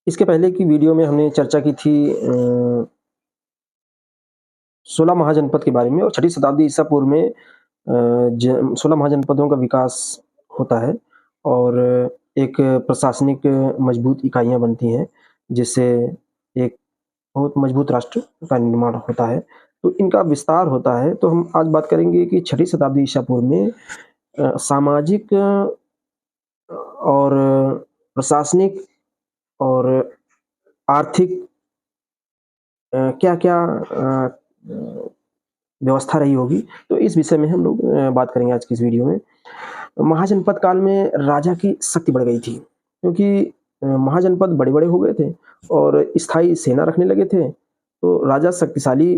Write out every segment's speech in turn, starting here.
इसके पहले की वीडियो में हमने चर्चा की थी 16 महाजनपद के बारे में और छठी शताब्दी ईसा पूर्व में 16 महाजनपदों का विकास होता है और एक प्रशासनिक मजबूत इकाइयाँ बनती हैं, जिससे एक बहुत मजबूत राष्ट्र का निर्माण होता है। तो इनका विस्तार होता है। तो हम आज बात करेंगे कि छठी शताब्दी ईसा पूर्व में सामाजिक और प्रशासनिक और आर्थिक क्या-क्या व्यवस्था रही होगी, तो इस विषय में हम लोग बात करेंगे आज की इस वीडियो में। महाजनपद काल में राजा की शक्ति बढ़ गई थी, क्योंकि महाजनपद बड़े-बड़े हो गए थे और स्थायी सेना रखने लगे थे, तो राजा शक्तिशाली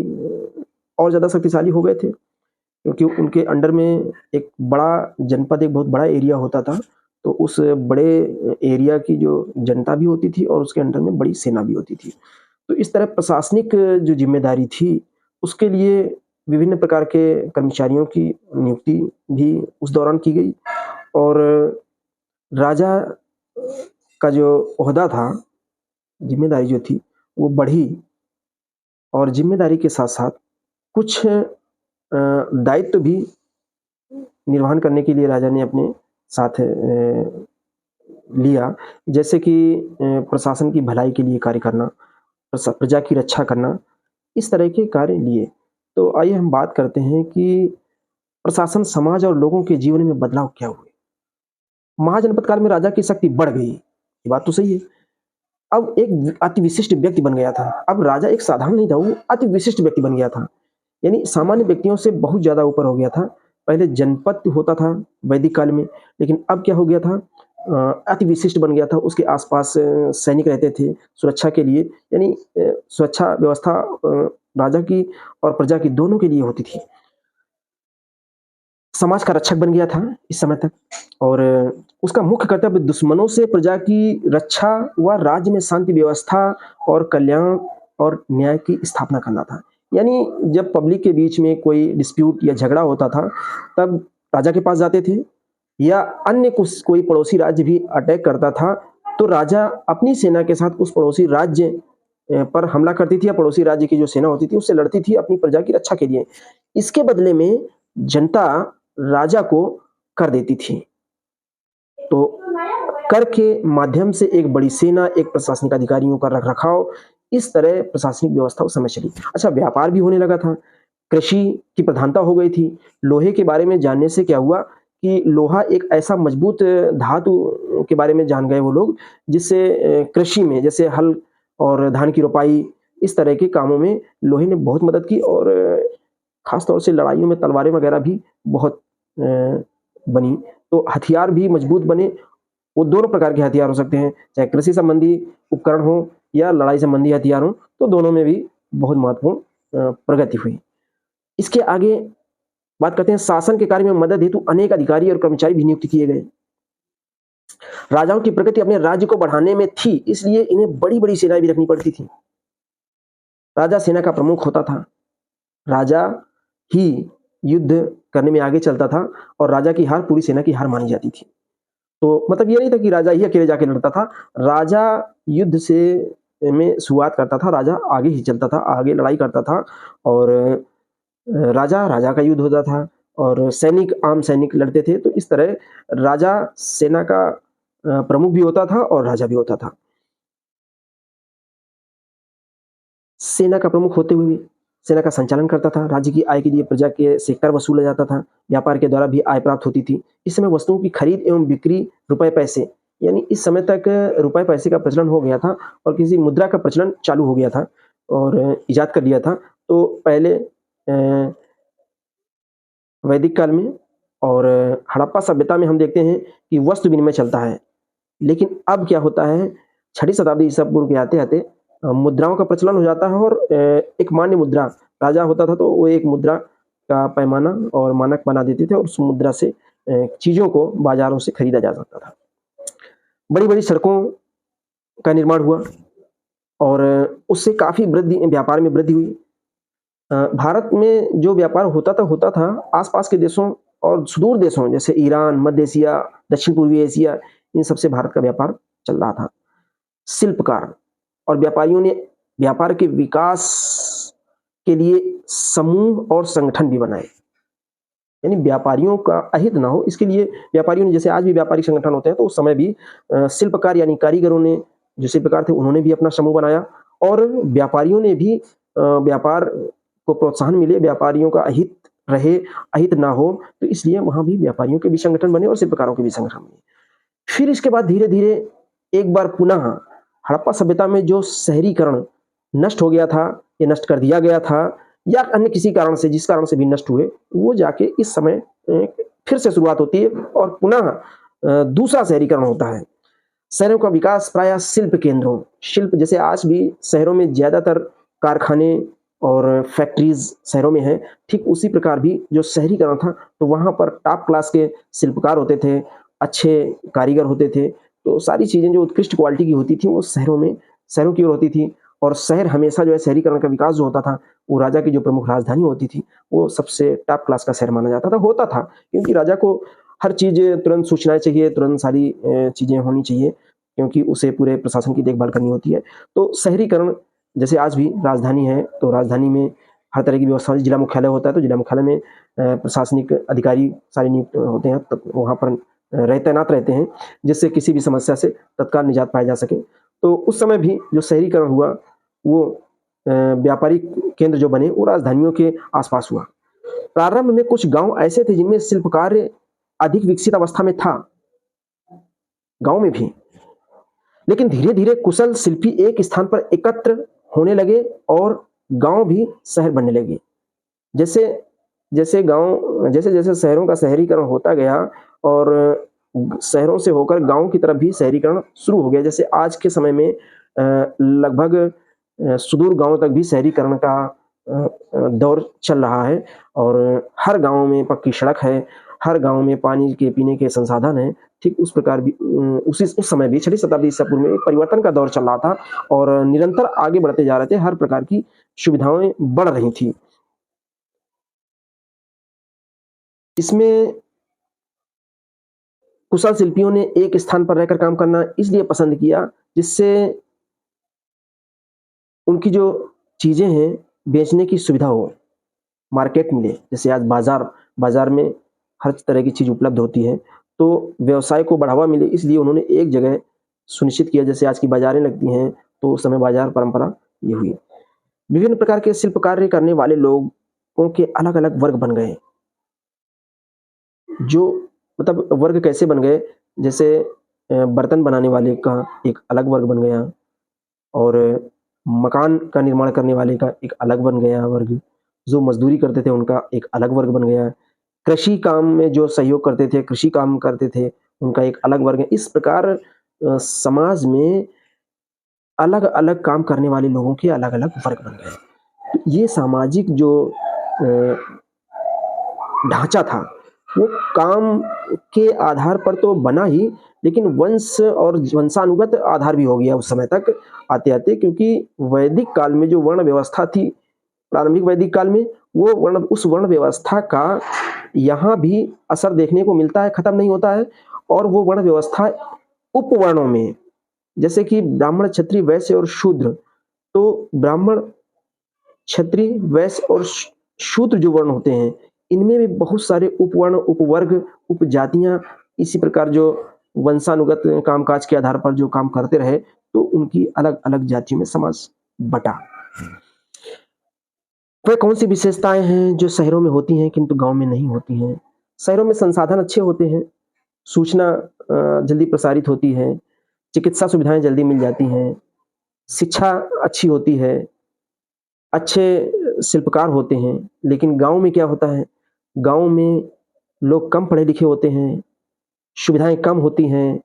और ज़्यादा शक्तिशाली हो गए थे, क्योंकि उनके अंडर में एक बड़ा जनपद, एक बहुत बड़ा एरिया होता था, तो उस बड़े एरिया की जो जनता भी होती थी और उसके अंडर में बड़ी सेना भी होती थी। तो इस तरह प्रशासनिक जो ज़िम्मेदारी थी, उसके लिए विभिन्न प्रकार के कर्मचारियों की नियुक्ति भी उस दौरान की गई और राजा का जो ओहदा था, ज़िम्मेदारी जो थी, वो बढ़ी और ज़िम्मेदारी के साथ-साथ कुछ दायित्व भी निर्वहन करने के लिए राजा ने अपने साथ लिया, जैसे कि प्रशासन की भलाई के लिए कार्य करना, प्रजा की रक्षा करना, इस तरह के कार्य लिए। तो आइए हम बात करते हैं कि प्रशासन, समाज और लोगों के जीवन में बदलाव क्या हुए। महाजनपद काल में राजा की शक्ति बढ़ गई, ये बात तो सही है। अब एक अति विशिष्ट व्यक्ति बन गया था। अब राजा एक साधारण नहीं था, वो अति विशिष्ट व्यक्ति बन गया था। यानी सामान्य व्यक्तियों से बहुत ज़्यादा ऊपर हो गया था। पहले जनपद होता था वैदिक काल में, लेकिन अब क्या हो गया था, अति विशिष्ट बन गया था। उसके आस-पास सैनिक रहते थे सुरक्षा के लिए, यानी सुरक्षा व्यवस्था राजा की और प्रजा की दोनों के लिए होती थी। समाज का रक्षक बन गया था इस समय तक और उसका मुख्य कर्तव्य दुश्मनों से प्रजा की रक्षा व राज्य में शांति व्यवस्था और कल्याण और न्याय की स्थापना करना था। यानी जब पब्लिक के बीच में कोई डिस्प्यूट या झगड़ा होता था, तब राजा के पास जाते थे या अन्य कोई पड़ोसी राज्य भी अटैक करता था, तो राजा अपनी सेना के साथ उस पड़ोसी राज्य पर हमला करती थी या पड़ोसी राज्य की जो सेना होती थी, उससे लड़ती थी अपनी प्रजा की रक्षा के लिए। इसके बदले में जनता राजा को कर देती थी। तो कर के माध्यम से एक बड़ी सेना, एक प्रशासनिक अधिकारियों का रख-रखाव, इस तरह प्रशासनिक व्यवस्था उस समय चली। अच्छा, व्यापार भी होने लगा था, कृषि की प्रधानता हो गई थी। लोहे के बारे में जानने से क्या हुआ कि लोहा एक ऐसा मजबूत धातु के बारे में जान गए वो लोग, जिससे कृषि में, जैसे हल और धान की रोपाई, इस तरह के कामों में लोहे ने बहुत मदद की और खास तौर से लड़ाइयों में तलवारें वगैरह भी बहुत बनी, तो हथियार भी मजबूत बने। वो दोनों प्रकार के हथियार हो सकते हैं, चाहे कृषि संबंधी उपकरण हो या लड़ाई संबंधी हथियार हो, तो दोनों में भी बहुत महत्वपूर्ण प्रगति हुई। इसके आगे बात करते हैं, शासन के कार्य में मदद हेतु अनेक अधिकारी और कर्मचारी भी नियुक्त किए गए। राजाओं की प्रगति अपने राज्य को बढ़ाने में थी, इसलिए इन्हें बड़ी-बड़ी सेनाएँ भी रखनी पड़ती थी। राजा सेना का प्रमुख होता था, राजा ही युद्ध करने में आगे चलता था और राजा की हार पूरी सेना की हार मानी जाती थी। तो मतलब ये नहीं था कि राजा ही अकेले जाके लड़ता था, राजा युद्ध से में शुरुआत करता था, राजा आगे ही चलता था, आगे लड़ाई करता था और राजा का युद्ध होता था और सैनिक आम सैनिक लड़ते थे। तो इस तरह राजा सेना का प्रमुख भी होता था और राजा भी होता था। सेना का प्रमुख होते हुए सेना का संचालन करता था, राज्य की आय के लिए प्रजा के से कर वसूला जाता था, व्यापार के द्वारा भी आय प्राप्त होती थी। इस समय वस्तुओं की खरीद एवं बिक्री रुपए-पैसे, यानी इस समय तक रुपए-पैसे का प्रचलन हो गया था और किसी मुद्रा का प्रचलन चालू हो गया था और इजाद कर लिया था। तो पहले वैदिक काल में और हड़प्पा सभ्यता में हम देखते हैं कि वस्तु विनिमय चलता है। लेकिन अब क्या होता है, छठी शताब्दी ईसा पूर्व के आते-आते मुद्राओं का प्रचलन हो जाता है और एक मान्य मुद्रा, राजा होता था तो वो एक मुद्रा का पैमाना और मानक बना देते थे और उस मुद्रा से चीज़ों को बाज़ारों से खरीदा जा सकता था। बड़ी-बड़ी सड़कों का निर्माण हुआ और उससे काफ़ी व्यापार में वृद्धि हुई। भारत में जो व्यापार होता था, आस-पास के देशों और सुदूर देशों जैसे ईरान, मध्य एशिया, दक्षिण पूर्वी एशिया, इन सब से भारत का व्यापार चल रहा था। शिल्पकार और व्यापारियों ने व्यापार के विकास के लिए समूह और संगठन भी बनाए। यानी व्यापारियों का अहित ना हो, इसके लिए व्यापारियों ने, जैसे आज भी व्यापारिक संगठन होते हैं, तो उस समय भी शिल्पकार यानी कारीगरों ने, जो शिल्पकार थे, उन्होंने भी अपना समूह बनाया और व्यापारियों ने भी व्यापार को प्रोत्साहन मिले, व्यापारियों का अहित रहे, अहित ना हो, तो इसलिए वहां भी व्यापारियों के भी संगठन बने और शिल्पकारों के भी संगठन बने। फिर इसके बाद धीरे धीरे एक बार पुनः हड़प्पा सभ्यता में जो शहरीकरण नष्ट हो गया था, ये नष्ट कर दिया गया था, या अन्य किसी कारण से, जिस कारण से भी नष्ट हुए, वो जाके इस समय फिर से शुरुआत होती है और पुनः दूसरा शहरीकरण होता है। शहरों का विकास प्रायः शिल्प केंद्रों, शिल्प, जैसे आज भी शहरों में ज्यादातर कारखाने और फैक्ट्रीज शहरों में है, ठीक उसी प्रकार भी जो शहरीकरण था, तो वहां पर टॉप क्लास के शिल्पकार होते थे, अच्छे कारीगर होते थे, तो सारी चीजें जो उत्कृष्ट क्वालिटी की होती थी वो शहरों की ओर होती थी। और शहर हमेशा जो है, शहरीकरण का विकास जो होता था, वो राजा की जो प्रमुख राजधानी होती थी, वो सबसे टॉप क्लास का शहर माना जाता था, होता था, क्योंकि राजा को हर चीज तुरंत सूचनाएं चाहिए, तुरंत सारी चीजें होनी चाहिए, क्योंकि उसे पूरे प्रशासन की देखभाल करनी होती है। तो शहरीकरण, जैसे आज भी राजधानी है, तो राजधानी में हर तरह की व्यवस्था, जिला मुख्यालय होता है, तो जिला मुख्यालय में प्रशासनिक अधिकारी सारे नियुक्त होते हैं, तो वहां पर तैनात रहते हैं, जिससे किसी भी समस्या से तत्काल निजात पाई जा सके। तो उस समय भी जो शहरीकरण हुआ, वो व्यापारिक केंद्र जो बने, वो राजधानियों के आसपास हुआ। प्रारंभ में कुछ गांव ऐसे थे जिनमें शिल्प कार्य अधिक विकसित अवस्था में था, गांव में भी, लेकिन धीरे धीरे कुशल शिल्पी एक स्थान पर एकत्र होने लगे और गांव भी शहर बनने लगे। जैसे जैसे शहरों का शहरीकरण होता गया और शहरों से होकर गांव की तरफ भी शहरीकरण शुरू हो गया। जैसे आज के समय में लगभग सुदूर गांव तक भी शहरीकरण का दौर चल रहा है और हर गांव में पक्की सड़क है, हर गांव में पानी के पीने के संसाधन है। ठीक उस प्रकार भी उस समय भी 6वीं शताब्दी ईसा पूर्व में एक परिवर्तन का दौर चल रहा था और निरंतर आगे बढ़ते जा रहे थे, हर प्रकार की सुविधाएं बढ़ रही थी। इसमें कुशल शिल्पियों ने एक स्थान पर रहकर काम करना इसलिए पसंद किया, जिससे उनकी जो चीजें हैं बेचने की सुविधा हो, मार्केट मिले। जैसे आज बाजार में हर तरह की चीज उपलब्ध होती है, तो व्यवसाय को बढ़ावा मिले, इसलिए उन्होंने एक जगह सुनिश्चित किया। जैसे आज की बाजारें लगती हैं, तो उस समय बाजार परंपरा ये हुई। विभिन्न प्रकार के शिल्प कार्य करने वाले लोगों के अलग अलग वर्ग बन गए। जो मतलब वर्ग कैसे बन गए, जैसे बर्तन बनाने वाले का एक अलग वर्ग बन गया और मकान का निर्माण करने वाले का एक अलग बन गया वर्ग, जो मजदूरी करते थे उनका एक अलग वर्ग बन गया, कृषि काम में जो सहयोग करते थे, कृषि काम करते थे, उनका एक अलग वर्ग है। इस प्रकार समाज में अलग अलग काम करने वाले लोगों के अलग अलग वर्ग बन गए। तो ये सामाजिक जो ढांचा था, वो काम के आधार पर तो बना ही, लेकिन वंश और वंशानुगत आधार भी हो गया उस समय तक आते आते, क्योंकि वैदिक काल में जो वर्ण व्यवस्था थी, प्रारंभिक वैदिक काल में, वो उस वर्ण व्यवस्था का यहाँ भी असर देखने को मिलता है, खत्म नहीं होता है। और वो वर्ण व्यवस्था उपवर्णों में, जैसे कि ब्राह्मण, क्षत्रिय, वैश्य और शूद्र, तो ब्राह्मण, क्षत्रिय, वैश्य और शूद्र जो वर्ण होते हैं, इनमें भी बहुत सारे उपवर्ण, उपवर्ग, उपजातियां, इसी प्रकार जो वंशानुगत कामकाज के आधार पर जो काम करते रहे, तो उनकी अलग अलग जातियों में समाज बटा। वह कौन सी विशेषताएं हैं जो शहरों में होती हैं किंतु गांव में नहीं होती हैं? शहरों में संसाधन अच्छे होते हैं, सूचना जल्दी प्रसारित होती है, चिकित्सा सुविधाएं जल्दी मिल जाती हैं, शिक्षा अच्छी होती है, अच्छे शिल्पकार होते हैं। लेकिन गांव में क्या होता है, गांव में लोग कम पढ़े लिखे होते हैं, सुविधाएं कम होती हैं।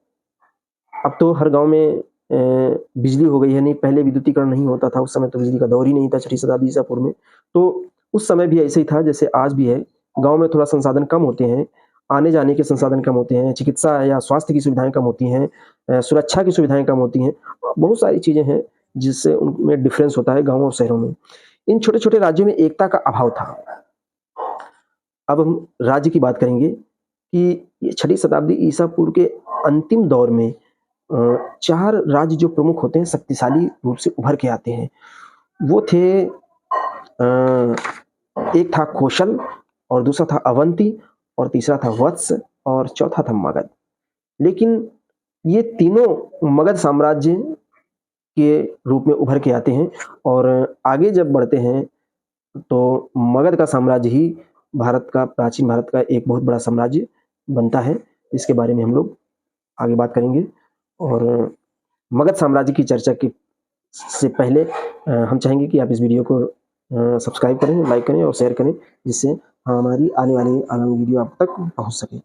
अब तो हर गांव में बिजली हो गई है, नहीं पहले विद्युतीकरण नहीं होता था, उस समय तो बिजली का दौर ही नहीं था 6वीं शताब्दी ईसा पूर्व में। तो उस समय भी ऐसे ही था जैसे आज भी है, गांव में थोड़ा संसाधन कम होते हैं, आने जाने के संसाधन कम होते हैं, चिकित्सा या स्वास्थ्य की सुविधाएं कम होती हैं, सुरक्षा की सुविधाएं कम होती हैं, बहुत सारी चीजें हैं जिससे उनमें डिफरेंस होता है गाँव और शहरों में। इन छोटे छोटे राज्यों में एकता का अभाव था। अब हम राज्य की बात करेंगे कि 6वीं शताब्दी ईसा पूर्व के अंतिम दौर में 4 राज्य जो प्रमुख होते हैं शक्तिशाली रूप से उभर के आते हैं। वो थे एक था कौशल और दूसरा था अवंती और तीसरा था वत्स और चौथा था मगध। लेकिन ये तीनों मगध साम्राज्य के रूप में उभर के आते हैं और आगे जब बढ़ते हैं तो मगध का साम्राज्य ही प्राचीन भारत का एक बहुत बड़ा साम्राज्य बनता है। इसके बारे में हम लोग आगे बात करेंगे। और मगध साम्राज्य की चर्चा के से पहले हम चाहेंगे कि आप इस वीडियो को सब्सक्राइब करें, लाइक करें और शेयर करें, जिससे हमारी आने वाली वीडियो आप तक पहुंच सके।